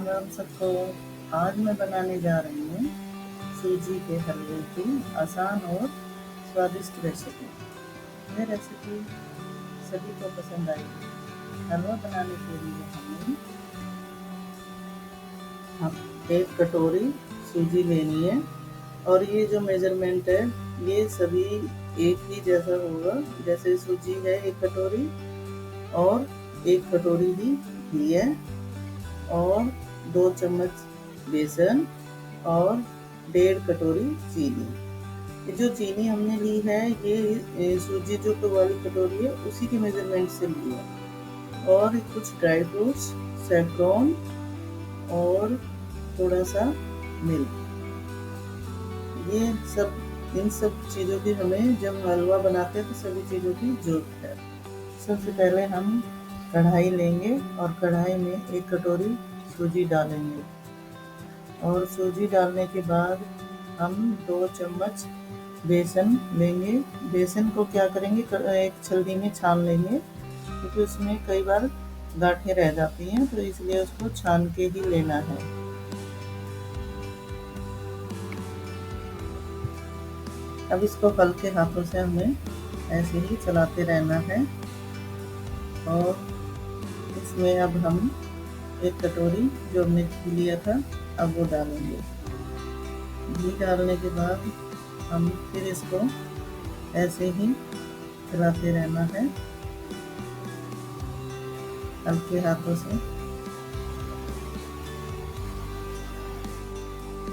राम राम सबको। आज मैं बनाने जा रही हूँ सूजी के हलवे की आसान और स्वादिष्ट रेसिपी। यह रेसिपी सभी को पसंद आएगी। हलवा बनाने के लिए हम 1 कटोरी सूजी लेनी है और ये जो मेजरमेंट है ये सभी एक ही जैसा होगा। जैसे सूजी है 1 कटोरी और 1 कटोरी ही घी है और 2 चम्मच बेसन और 1.5 कटोरी चीनी। ये जो चीनी हमने ली है ये सूजी जो वाली कटोरी है उसी के मेजरमेंट से ली है। और कुछ ड्राई फ्रूट्स, सैफरॉन और थोड़ा सा मिल्क। ये सब इन सब चीज़ों की हमें जब हलवा बनाते हैं तो सभी चीज़ों की जरूरत है। सबसे पहले हम कढ़ाई लेंगे और कढ़ाई में 1 कटोरी सूजी डालेंगे और सूजी डालने के बाद हम 2 चम्मच बेसन लेंगे। बेसन को क्या करेंगे, एक छलनी में छान लेंगे क्योंकि उसमें कई बार गांठें रह जाती हैं, तो इसलिए उसको छान के ही लेना है। अब इसको हल्के हाथों से हमें ऐसे ही चलाते रहना है और इसमें अब हम 1 कटोरी जो हमने घी लिया था अब वो डालेंगे। घी डालने के बाद हम फिर इसको ऐसे ही चलाते रहना है हल्के हाथों से।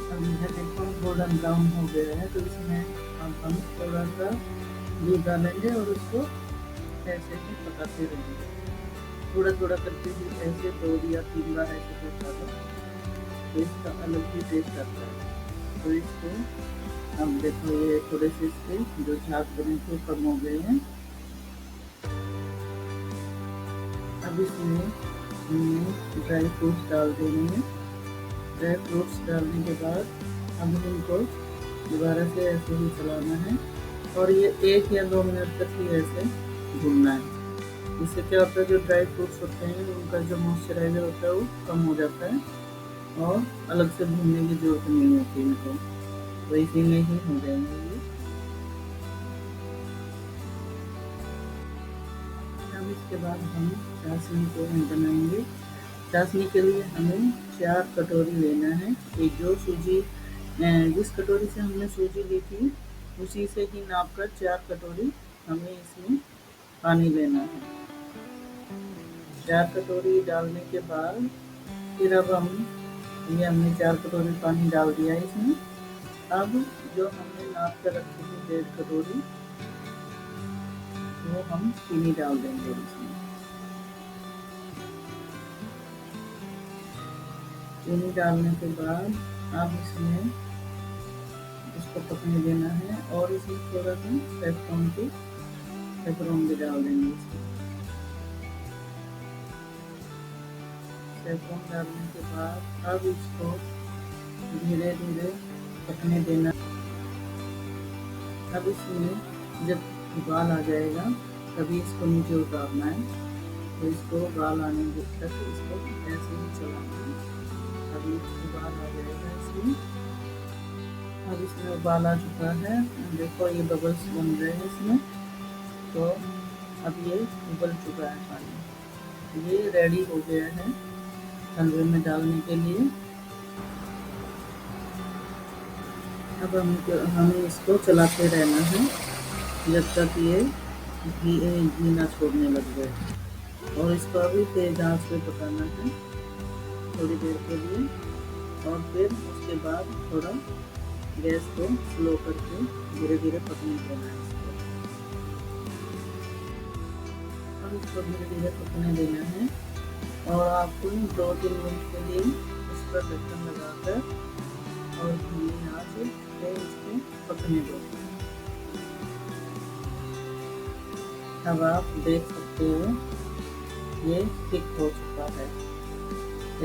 अब यह देखो गोल्डन ब्राउन हो गया है, तो इसमें अब हम थोड़ा सा दूध डालेंगे और उसको ऐसे ही पकाते रहेंगे। थोड़ा थोड़ा करके भी ऐसे 2 या 3 बार ऐसे पका दो तो इसका अलग ही टेस्ट आता है। तो इसको हम देखो ये थोड़े से इसके जो झाग बने थे कम हो गए हैं। अब इसमें ड्राई फ्रूट्स डाल देंगे हैं। ड्राई फ्रूट्स डालने के बाद अब इनको दोबारा से ऐसे ही चलाना है और ये 1 या 2 मिनट तक ही ऐसे भूनना है। इससे क्या होता है, जो ड्राई फ्रूट्स होते हैं उनका जो मॉइस्चराइजर होता है वो कम हो जाता है और अलग से भूनने की जरूरत नहीं होती इनको, तो इसी में ही हो जाएंगे ये। अब इसके बाद हम चाशनी को बनाएंगे। चाशनी के लिए हमें 4 कटोरी लेना है। एक जो सूजी जिस कटोरी से हमने सूजी ली थी उसी से ही नाप कर 4 कटोरी हमें इसमें पानी लेना है। 4 कटोरी डालने के बाद फिर अब हमने 4 कटोरी पानी डाल दिया है इसमें। अब जो हमने नाप कर रखी थी 1.5 कटोरी वो हम चीनी डाल देंगे इसमें। चीनी डालने के बाद अब इसमें इसको पकने देना है और इसमें थोड़ा सा सैफरॉन भी डाल देंगे इसमें। सैफरॉन डालने के बाद अब इसको धीरे धीरे पकने देना। अब इसमें जब उबाल आ जाएगा तभी इसको नीचे उतारना है, तो इसको उबाल आने तक इसको ऐसे ही चलाना है। अभी उबाल आ जाएगा इसमें। अब इसमें उबाल आ चुका है, देखो ये बबल्स बन रहे हैं इसमें, तो अब ये उबल चुका है पानी। ये रेडी हो गया है हलवे में डालने के लिए। अब हमें इसको चलाते रहना है जब तक ये घी ना छोड़ने लग जाए और इसको अभी तेज आंच पे पकाना है थोड़ी देर के लिए और फिर उसके बाद थोड़ा गैस को स्लो करके धीरे धीरे पकने देना है इसको। और इसको धीरे धीरे पकने देना है और आपको 2-3 मिनट के लिए इस पर ढक्कन लगाकर और धीमी आंच पे इसको पकने दो। अब आप देख सकते हो ये थिक हो चुका है।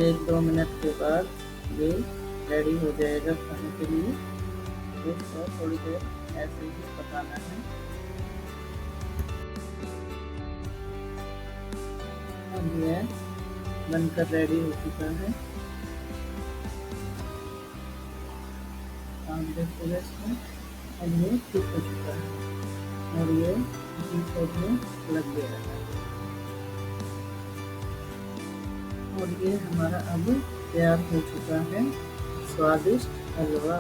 1-2 मिनट के बाद ये रेडी हो जाएगा खाने के लिए। इसको थोड़ी देर ऐसे ही पकाना है। अब ये बनकर रेडी हो चुका है। देखिएगा इसमें, अब ये ठीक हो चुका है और ये घी साइड में लग गया है और ये हमारा अब तैयार हो चुका है स्वादिष्ट हलवा।